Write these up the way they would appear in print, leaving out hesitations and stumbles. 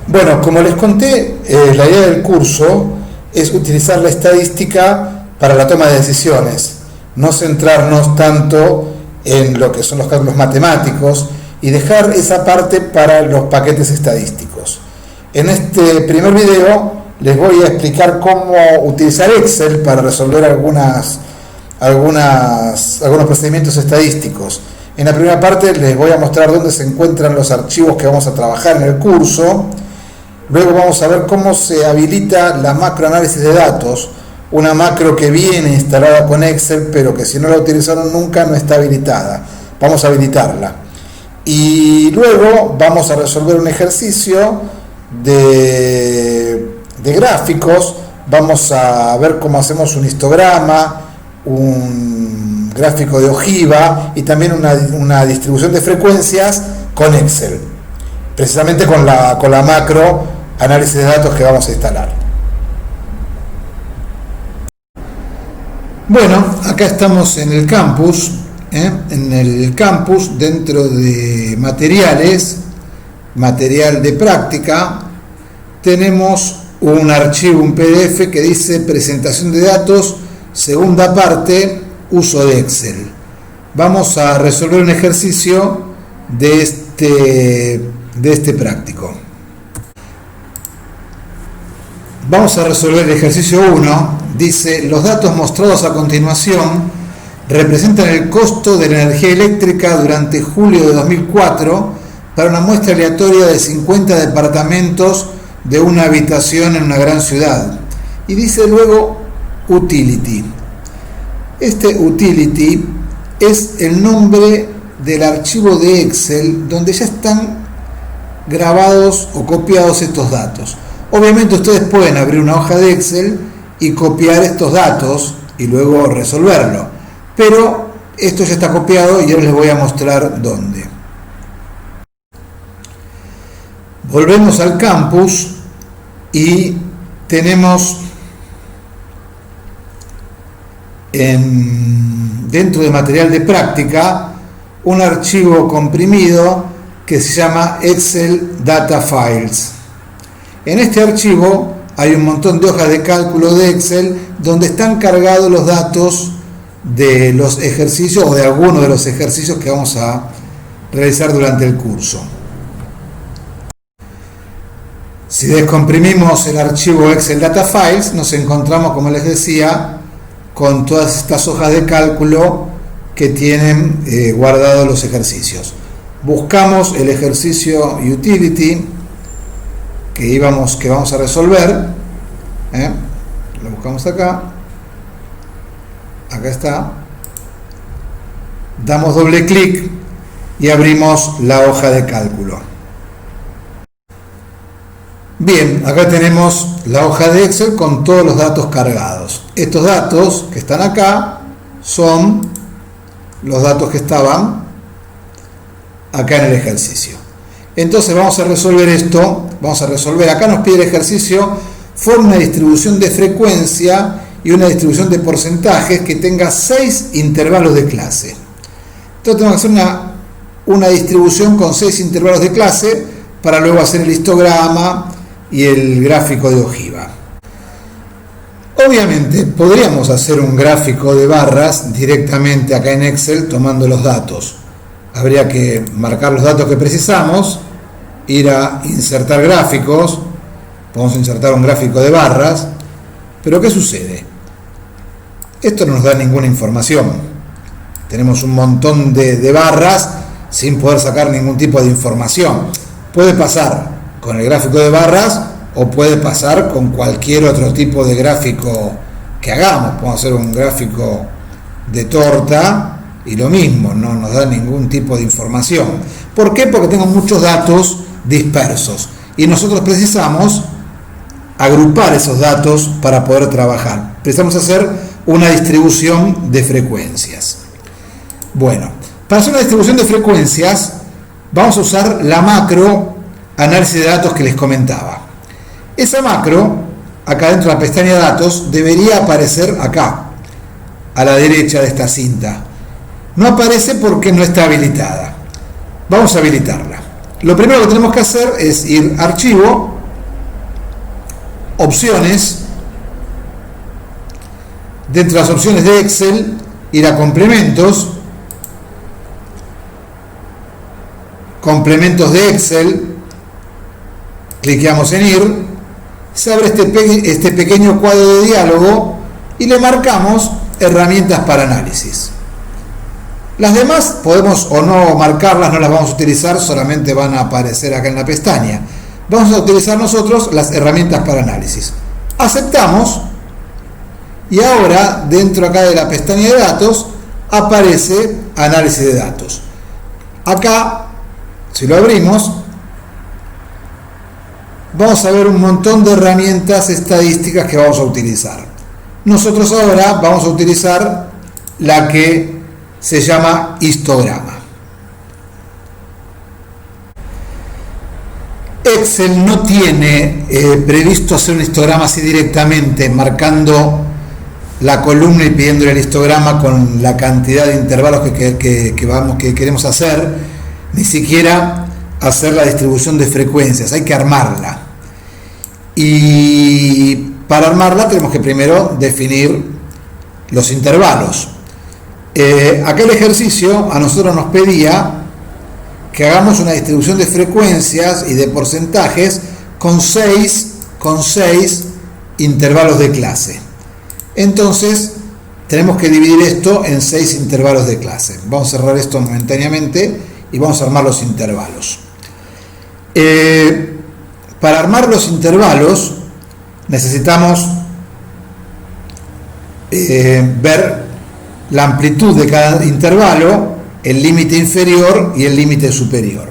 Bueno, como les conté, la idea del curso es utilizar la estadística para la toma de decisiones, no centrarnos tanto en lo que son los cálculos matemáticos y dejar esa parte para los paquetes estadísticos. En este primer video les voy a explicar cómo utilizar Excel para resolver algunos procedimientos estadísticos. En la primera parte les voy a mostrar dónde se encuentran los archivos que vamos a trabajar en el curso. Luego vamos a ver cómo se habilita la macroanálisis de datos, una macro que viene instalada con Excel, pero que si no la utilizaron nunca no está habilitada. Vamos a habilitarla. Y luego vamos a resolver un ejercicio de gráficos. Vamos a ver cómo hacemos un histograma, un gráfico de ojiva y también una distribución de frecuencias con Excel, precisamente con la macro análisis de datos que vamos a instalar. Bueno, acá estamos en el campus, dentro de materiales, material de práctica, tenemos un archivo, un PDF que dice presentación de datos, segunda parte, uso de Excel. Vamos a resolver un ejercicio de este práctico. Vamos a resolver el ejercicio 1. Dice, los datos mostrados a continuación representan el costo de la energía eléctrica durante julio de 2004 para una muestra aleatoria de 50 departamentos de una habitación en una gran ciudad. Y dice luego utility. Este utility es el nombre del archivo de Excel donde ya están grabados o copiados estos datos. Obviamente ustedes pueden abrir una hoja de Excel y copiar estos datos y luego resolverlo, pero esto ya está copiado y ahora les voy a mostrar dónde. Volvemos al campus y tenemos dentro de material de práctica un archivo comprimido que se llama Excel Data Files. En este archivo hay un montón de hojas de cálculo de Excel donde están cargados los datos de los ejercicios o de algunos de los ejercicios que vamos a realizar durante el curso. Si descomprimimos el archivo Excel Data Files, nos encontramos, como les decía, con todas estas hojas de cálculo que tienen guardados los ejercicios. Buscamos el ejercicio Utility que vamos a resolver. Lo buscamos acá. Acá está. Damos doble clic y abrimos la hoja de cálculo. Bien, acá tenemos la hoja de Excel con todos los datos cargados. Estos datos que están acá son los datos que estaban acá en el ejercicio. Entonces vamos a resolver esto. Acá nos pide el ejercicio, forma una distribución de frecuencia y una distribución de porcentajes que tenga 6 intervalos de clase. Entonces tenemos que hacer una distribución con 6 intervalos de clase para luego hacer el histograma y el gráfico de ojiva. Obviamente podríamos hacer un gráfico de barras directamente acá en Excel tomando los datos. Habría que marcar los datos que precisamos, ir a insertar gráficos, podemos insertar un gráfico de barras, pero ¿qué sucede? Esto no nos da ninguna información. Tenemos un montón de barras sin poder sacar ningún tipo de información. Puede pasar con el gráfico de barras o puede pasar con cualquier otro tipo de gráfico que hagamos. Podemos hacer un gráfico de torta y lo mismo, no nos da ningún tipo de información. ¿Por qué? Porque tengo muchos datos dispersos y nosotros precisamos agrupar esos datos para poder trabajar. Precisamos hacer una distribución de frecuencias. Bueno, para hacer una distribución de frecuencias vamos a usar la macro análisis de datos que les comentaba. Esa macro, acá dentro de la pestaña datos, debería aparecer acá, a la derecha de esta cinta. No aparece porque no está habilitada. Vamos a habilitarla. Lo primero que tenemos que hacer es ir a Archivo, Opciones, dentro de las opciones de Excel, ir a Complementos, Complementos de Excel, cliqueamos en Ir, se abre este pequeño cuadro de diálogo y le marcamos Herramientas para análisis. Las demás podemos o no marcarlas, no las vamos a utilizar, solamente van a aparecer acá en la pestaña. Vamos a utilizar nosotros las herramientas para análisis. Aceptamos y ahora dentro acá de la pestaña de datos aparece análisis de datos. Acá, si lo abrimos, vamos a ver un montón de herramientas estadísticas que vamos a utilizar. Nosotros ahora vamos a utilizar la que se llama histograma. Excel no tiene previsto hacer un histograma así directamente, marcando la columna y pidiéndole el histograma con la cantidad de intervalos que queremos hacer, ni siquiera hacer la distribución de frecuencias, hay que armarla. Y para armarla tenemos que primero definir los intervalos. Aquel ejercicio a nosotros nos pedía que hagamos una distribución de frecuencias y de porcentajes con 6 intervalos de clase. Entonces tenemos que dividir esto en 6 intervalos de clase. Vamos a cerrar esto momentáneamente y vamos a armar los intervalos. Para armar los intervalos necesitamos ver la amplitud de cada intervalo, el límite inferior y el límite superior.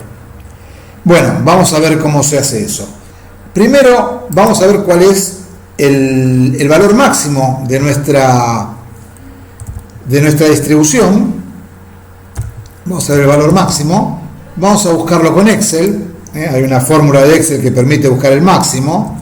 Bueno, vamos a ver cómo se hace eso. Primero vamos a ver cuál es el valor máximo de nuestra distribución. Vamos a ver el valor máximo. Vamos a buscarlo con Excel. Hay una fórmula de Excel que permite buscar el máximo.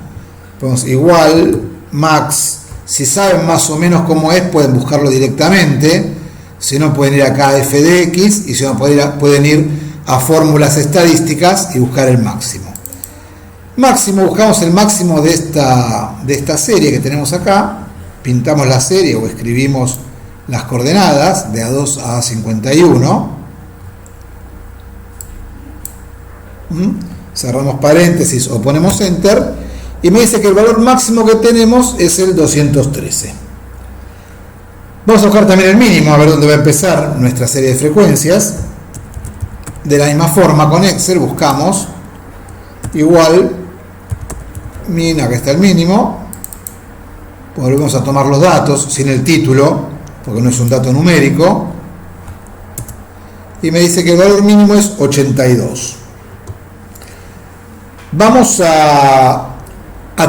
Ponemos igual max. Si saben más o menos cómo es, pueden buscarlo directamente. Si no, pueden ir acá a f de x, y si no, pueden ir a fórmulas estadísticas y buscar el máximo. Buscamos el máximo de esta serie que tenemos acá. Pintamos la serie o escribimos las coordenadas de A2 a A51. Cerramos paréntesis o ponemos enter. Y me dice que el valor máximo que tenemos es el 213. Vamos a buscar también el mínimo, a ver dónde va a empezar nuestra serie de frecuencias. De la misma forma con Excel buscamos igual min, acá está el mínimo. Volvemos a tomar los datos sin el título, porque no es un dato numérico. Y me dice que el valor mínimo es 82. Vamos a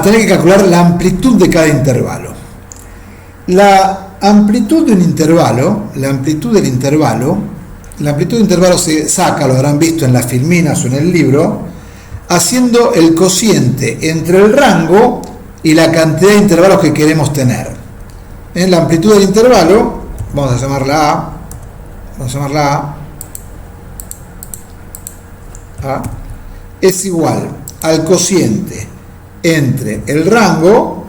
tener que calcular la amplitud de cada intervalo. La amplitud del intervalo se saca, lo habrán visto en las filminas o en el libro, haciendo el cociente entre el rango y la cantidad de intervalos que queremos tener. En la amplitud del intervalo, vamos a llamarla A, es igual al cociente entre el rango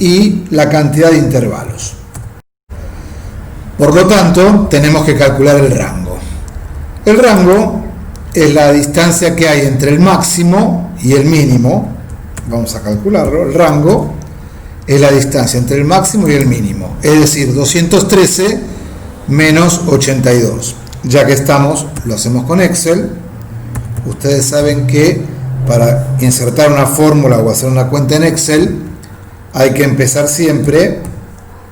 y la cantidad de intervalos. Por lo tanto, tenemos que calcular el rango. El rango es la distancia que hay entre el máximo y el mínimo. Vamos a calcularlo. El rango es la distancia entre el máximo y el mínimo, es decir, 213 menos 82. Ya que estamos, lo hacemos con Excel. Ustedes saben que para insertar una fórmula o hacer una cuenta en Excel hay que empezar siempre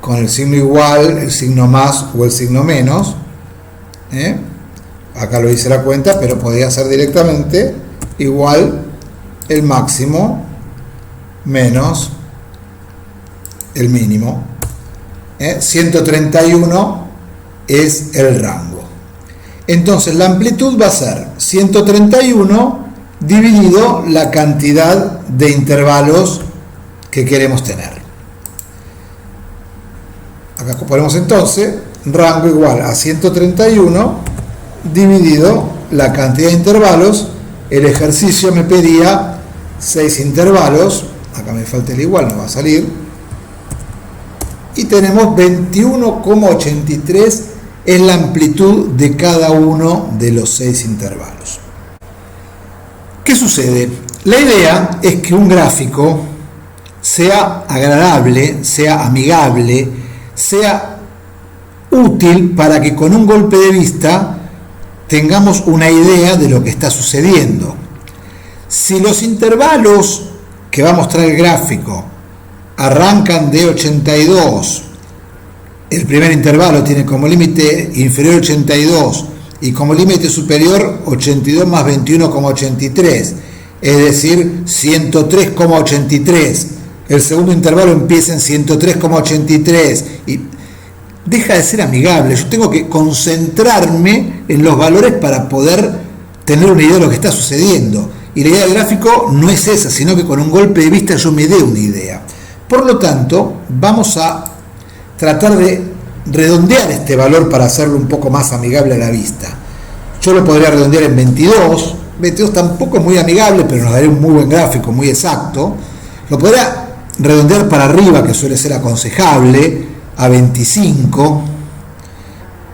con el signo igual, el signo más o el signo menos. Acá lo hice la cuenta, pero podría ser directamente igual el máximo menos el mínimo. 131 es el rango. Entonces la amplitud va a ser 131 dividido la cantidad de intervalos que queremos tener. Acá ponemos entonces rango igual a 131 dividido la cantidad de intervalos. El ejercicio me pedía 6 intervalos, acá me falta el igual, no va a salir, y tenemos 21,83 es la amplitud de cada uno de los 6 intervalos. ¿Qué sucede? La idea es que un gráfico sea agradable, sea amigable, sea útil para que con un golpe de vista tengamos una idea de lo que está sucediendo. Si los intervalos que va a mostrar el gráfico arrancan de 82, el primer intervalo tiene como límite inferior 82 y como límite superior 82 más 21,83, es decir, 103,83. El segundo intervalo empieza en 103,83 y deja de ser amigable. Yo tengo que concentrarme en los valores para poder tener una idea de lo que está sucediendo. Y la idea del gráfico no es esa, sino que con un golpe de vista yo me dé una idea. Por lo tanto, vamos a tratar de redondear este valor para hacerlo un poco más amigable a la vista. Yo lo podría redondear en 22. 22 tampoco es muy amigable, pero nos daría un muy buen gráfico, muy exacto. Lo podría redondear para arriba, que suele ser aconsejable, a 25,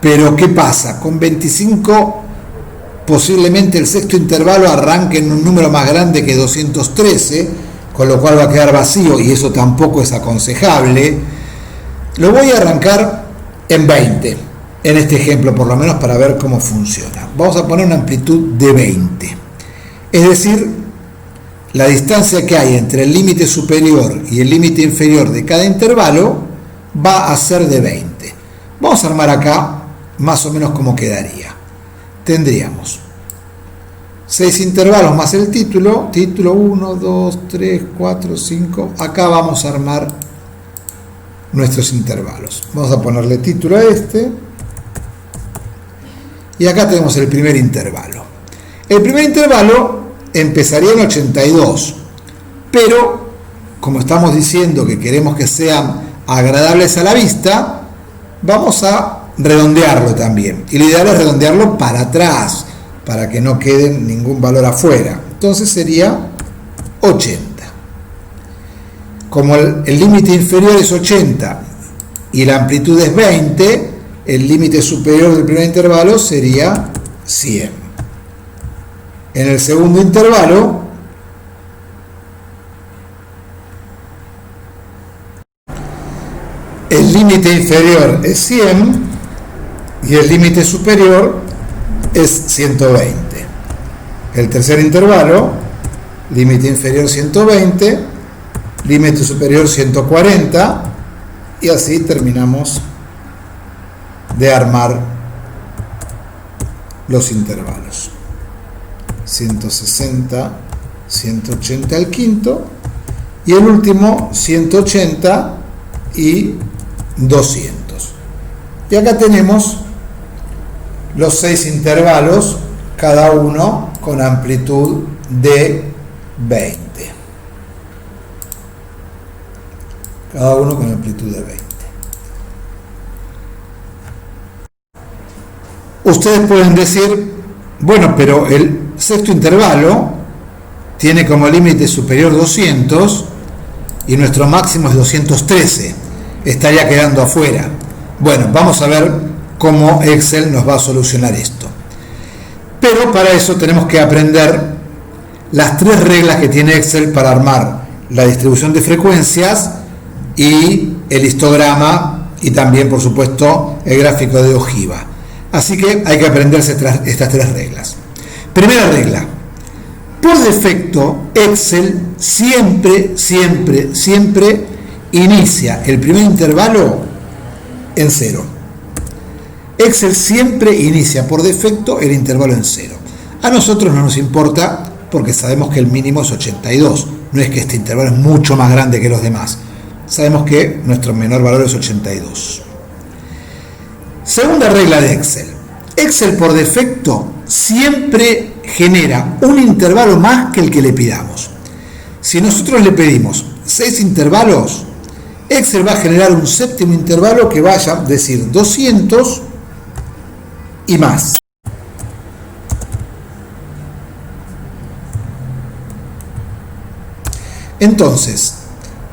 pero ¿qué pasa? Con 25 posiblemente el sexto intervalo arranque en un número más grande que 213, con lo cual va a quedar vacío y eso tampoco es aconsejable. Lo voy a arrancar en 20, en este ejemplo por lo menos, para ver cómo funciona. Vamos a poner una amplitud de 20, es decir, la distancia que hay entre el límite superior y el límite inferior de cada intervalo va a ser de 20. Vamos a armar acá más o menos como quedaría. Tendríamos 6 intervalos más el título 1, 2, 3, 4, 5. Acá vamos a armar nuestros intervalos. Vamos a ponerle título a este. Y acá tenemos el primer intervalo. El primer intervalo empezaría en 82, pero como estamos diciendo que queremos que sean agradables a la vista, vamos a redondearlo también. Y la idea es redondearlo para atrás, para que no quede ningún valor afuera. Entonces sería 80. Como el límite inferior es 80 y la amplitud es 20, el límite superior del primer intervalo sería 100. En el segundo intervalo el límite inferior es 100 y el límite superior es 120. El tercer intervalo, límite inferior 120, límite superior 140, y así terminamos de armar los intervalos. 160, 180 al quinto, y el último 180 y 200. Y acá tenemos los 6 intervalos, cada uno con amplitud de 20. Cada uno con amplitud de 20. Ustedes pueden decir, bueno, pero el sexto intervalo tiene como límite superior 200 y nuestro máximo es 213. Estaría quedando afuera. Bueno, vamos a ver cómo Excel nos va a solucionar esto. Pero para eso tenemos que aprender las 3 reglas que tiene Excel para armar la distribución de frecuencias y el histograma y también, por supuesto, el gráfico de ojiva. Así que hay que aprenderse estas 3 reglas. Primera regla. Por defecto, Excel siempre inicia el primer intervalo en 0. Excel siempre inicia por defecto el intervalo en 0. A nosotros no nos importa porque sabemos que el mínimo es 82. No es que este intervalo es mucho más grande que los demás. Sabemos que nuestro menor valor es 82. Segunda regla de Excel. Excel por defecto siempre genera un intervalo más que el que le pidamos. Si nosotros le pedimos 6 intervalos, Excel va a generar un séptimo intervalo que vaya a decir 200 y más. Entonces,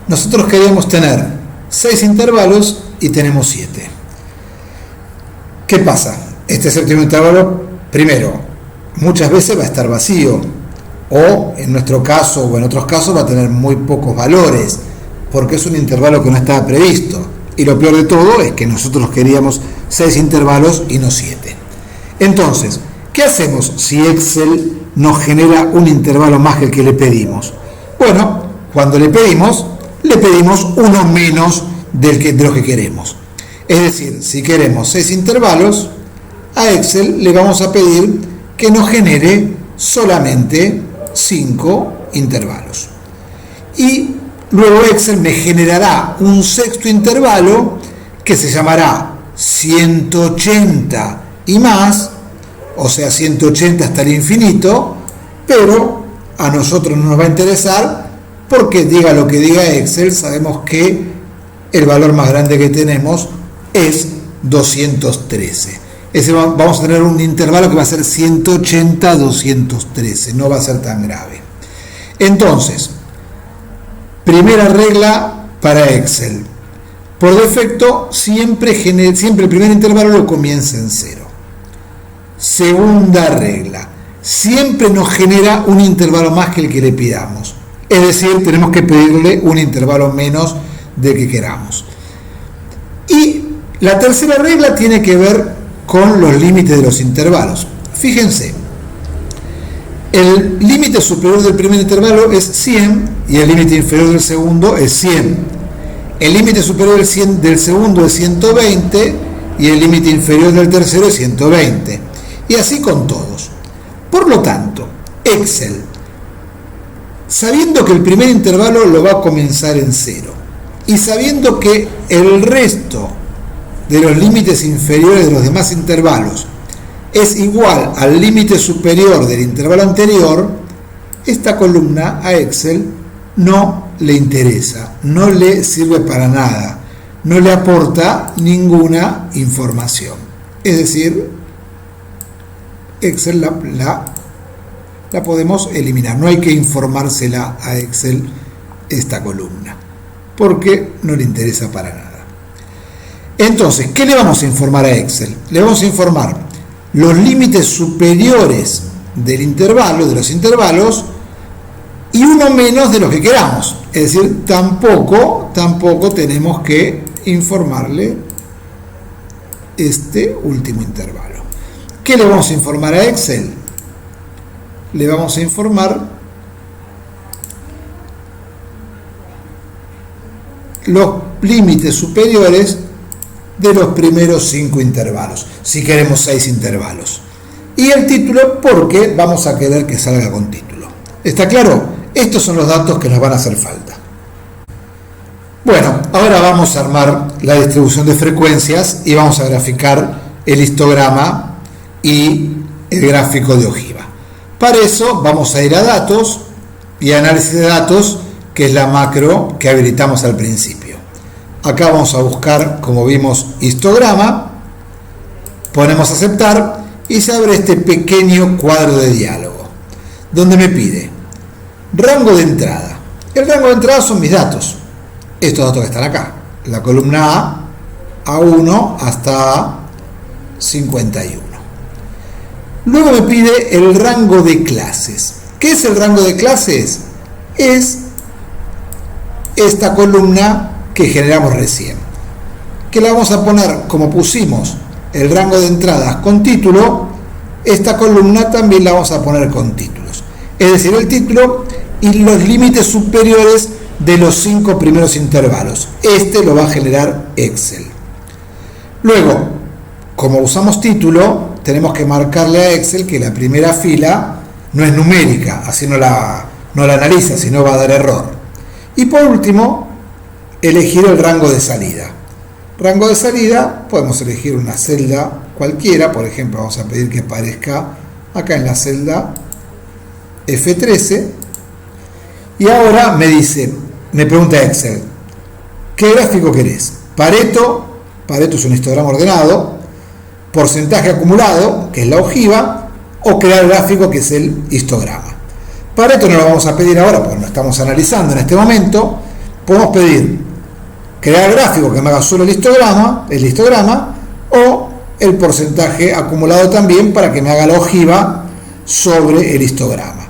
nosotros queríamos tener 6 intervalos y tenemos 7. ¿Qué pasa? Este séptimo intervalo, primero, muchas veces va a estar vacío, o en nuestro caso o en otros casos va a tener muy pocos valores, porque es un intervalo que no estaba previsto. Y lo peor de todo es que nosotros queríamos 6 intervalos y no 7. Entonces, ¿qué hacemos si Excel nos genera un intervalo más que el que le pedimos? Bueno, cuando le pedimos uno menos de los que queremos. Es decir, si queremos 6 intervalos, a Excel le vamos a pedir que nos genere solamente 5 intervalos. Y luego Excel me generará un sexto intervalo que se llamará 180 y más, o sea 180 hasta el infinito, pero a nosotros no nos va a interesar porque diga lo que diga Excel, sabemos que el valor más grande que tenemos es 213. Vamos a tener un intervalo que va a ser 180-213, no va a ser tan grave. Entonces, primera regla para Excel. Por defecto, siempre el primer intervalo lo comienza en 0. Segunda regla. Siempre nos genera un intervalo más que el que le pidamos. Es decir, tenemos que pedirle un intervalo menos del que queramos. Y la tercera regla tiene que ver con los límites de los intervalos. Fíjense. El límite superior del primer intervalo es 100 y el límite inferior del segundo es 100. El límite superior del segundo es 120 y el límite inferior del tercero es 120. Y así con todos. Por lo tanto, Excel, sabiendo que el primer intervalo lo va a comenzar en 0 y sabiendo que el resto de los límites inferiores de los demás intervalos es igual al límite superior del intervalo anterior, esta columna a Excel no le interesa, no le sirve para nada, no le aporta ninguna información. Es decir, Excel la podemos eliminar, no hay que informársela a Excel esta columna, porque no le interesa para nada. Entonces, ¿qué le vamos a informar a Excel? Le vamos a informar los límites superiores del intervalo, de los intervalos, y uno menos de los que queramos. Es decir, tampoco tenemos que informarle este último intervalo. ¿Qué le vamos a informar a Excel? Le vamos a informar los límites superiores de los primeros 5 intervalos, si queremos 6 intervalos. Y el título, porque vamos a querer que salga con título. ¿Está claro? Estos son los datos que nos van a hacer falta. Bueno, ahora vamos a armar la distribución de frecuencias y vamos a graficar el histograma y el gráfico de ojiva. Para eso vamos a ir a datos y análisis de datos, que es la macro que habilitamos al principio. Acá vamos a buscar, como vimos, histograma, ponemos aceptar y se abre este pequeño cuadro de diálogo, donde me pide rango de entrada. El rango de entrada son mis datos, estos datos que están acá, la columna A1 hasta A51. Luego me pide el rango de clases. ¿Qué es el rango de clases? Es esta columna que generamos recién, que la vamos a poner como pusimos el rango de entradas con título. Esta columna también la vamos a poner con títulos, es decir, el título y los límites superiores de los 5 primeros intervalos. Este lo va a generar Excel. Luego, como usamos título, tenemos que marcarle a Excel que la primera fila no es numérica, así no la analiza, si no va a dar error. Y por último, elegir el rango de salida. Rango de salida, podemos elegir una celda cualquiera, por ejemplo, vamos a pedir que aparezca acá en la celda F13. Y ahora me pregunta Excel, ¿qué gráfico querés? Pareto es un histograma ordenado, porcentaje acumulado, que es la ojiva, o crear gráfico, que es el histograma. Pareto no lo vamos a pedir ahora porque lo estamos analizando en este momento. Podemos pedir crear gráfico que me haga solo el histograma, o el porcentaje acumulado también para que me haga la ojiva sobre el histograma.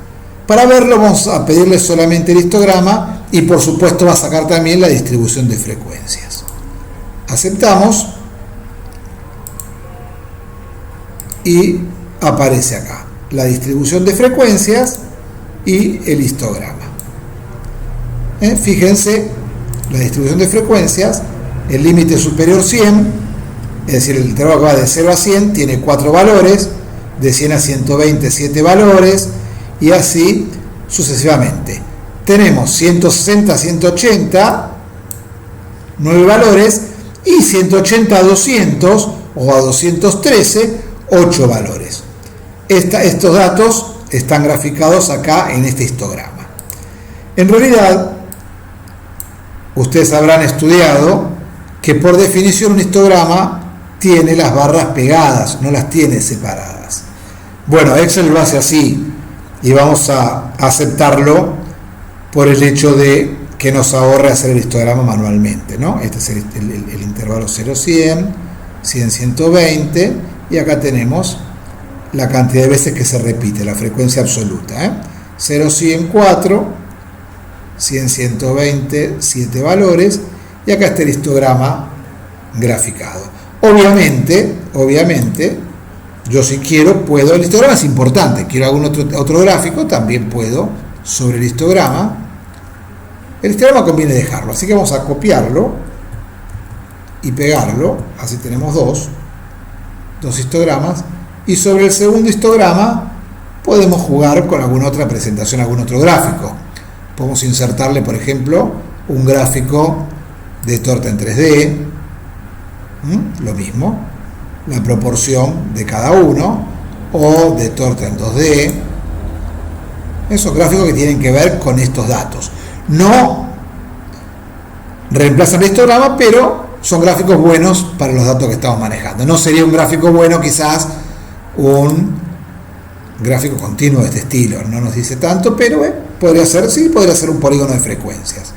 Para verlo vamos a pedirle solamente el histograma y por supuesto va a sacar también la distribución de frecuencias. Aceptamos y aparece acá la distribución de frecuencias y el histograma. Fíjense, la distribución de frecuencias, el límite superior 100, es decir, el intervalo que va de 0 a 100 tiene 4 valores, de 100 a 120 7 valores, y así sucesivamente. Tenemos 160 a 180, 9 valores, y 180 a 200 o a 213, 8 valores. Estos datos están graficados acá en este histograma. En realidad, ustedes habrán estudiado que por definición un histograma tiene las barras pegadas, no las tiene separadas. Bueno, Excel lo hace así y vamos a aceptarlo por el hecho de que nos ahorre hacer el histograma manualmente, ¿no? Este es el intervalo 0-100, 100-120, y acá tenemos la cantidad de veces que se repite, la frecuencia absoluta, 0-100, 4, 100-120, 7 valores, y acá está el histograma graficado. Obviamente, yo si quiero puedo, el histograma es importante, quiero algún otro gráfico, también puedo sobre el histograma. El histograma conviene dejarlo, así que vamos a copiarlo y pegarlo, así tenemos dos histogramas, y sobre el segundo histograma podemos jugar con alguna otra presentación, algún otro gráfico. Podemos insertarle, por ejemplo, un gráfico de torta en 3D, lo mismo, la proporción de cada uno, o de torta en 2D, esos gráficos que tienen que ver con estos datos. No reemplazan el histograma, pero son gráficos buenos para los datos que estamos manejando. No sería un gráfico bueno quizás un gráfico continuo de este estilo, no nos dice tanto, pero podría ser un polígono de frecuencias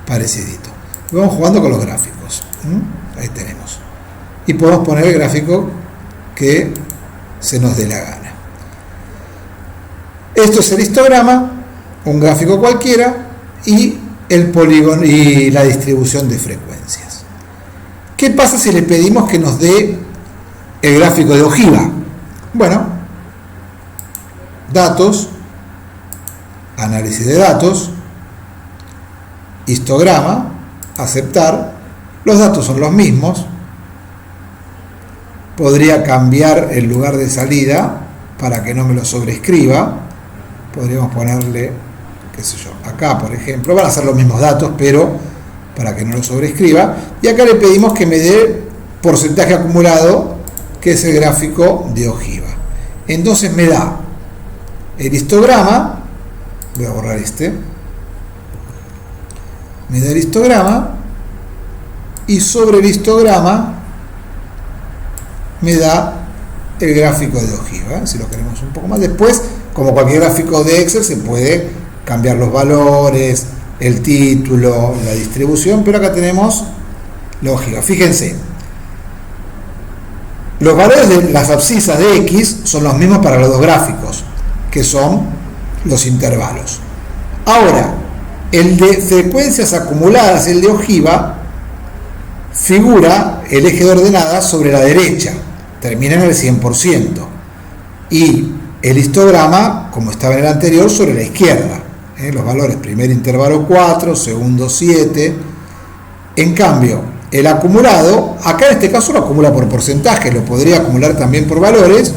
parecidito. Vamos jugando con los gráficos, ahí tenemos, y podemos poner el gráfico que se nos dé la gana. Esto es el histograma, un gráfico cualquiera, y el polígono y la distribución de frecuencias. ¿Qué pasa si le pedimos que nos dé el gráfico de ojiva? Bueno, datos, análisis de datos, histograma, aceptar. Los datos son los mismos. Podría cambiar el lugar de salida para que no me lo sobrescriba. Podríamos ponerle, qué sé yo, acá por ejemplo, van a ser los mismos datos, pero para que no lo sobrescriba. Y acá le pedimos que me dé porcentaje acumulado, que es el gráfico de ojiva. Entonces me da el histograma, voy a borrar me da el histograma, y sobre el histograma me da el gráfico de ojiva, si lo queremos un poco más. Después, como cualquier gráfico de Excel, se puede cambiar los valores, el título, la distribución, pero acá tenemos la ojiva. Fíjense, los valores de las abscisas de X son los mismos para los dos gráficos, que son los intervalos. Ahora, el de frecuencias acumuladas, el de ojiva, figura el eje de ordenadas sobre la derecha, termina en el 100%, y el histograma, como estaba en el anterior, sobre la izquierda. Los valores, primer intervalo 4, segundo 7. En cambio, el acumulado, acá en este caso lo acumula por porcentaje, lo podría acumular también por valores.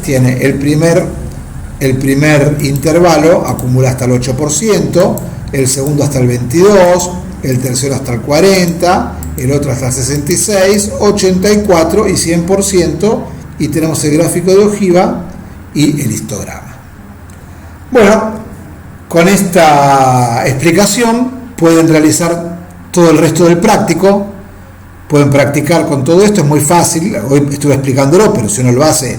Tiene el primer intervalo, acumula hasta el 8%, el segundo hasta el 22%, el tercero hasta el 40%, el otro hasta el 66%, 84% y 100%, y tenemos el gráfico de ojiva y el histograma. Bueno, con esta explicación pueden realizar todo el resto del práctico, pueden practicar con todo esto, es muy fácil, hoy estuve explicándolo, pero si uno lo hace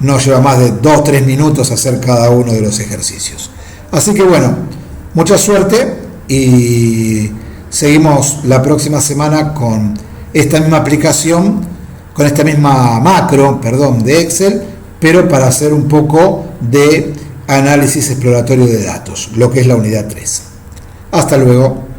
no lleva más de 2-3 minutos hacer cada uno de los ejercicios. Así que bueno, mucha suerte y seguimos la próxima semana con esta misma aplicación, con esta misma macro, perdón, de Excel, pero para hacer un poco de análisis exploratorio de datos, lo que es la unidad 3. Hasta luego.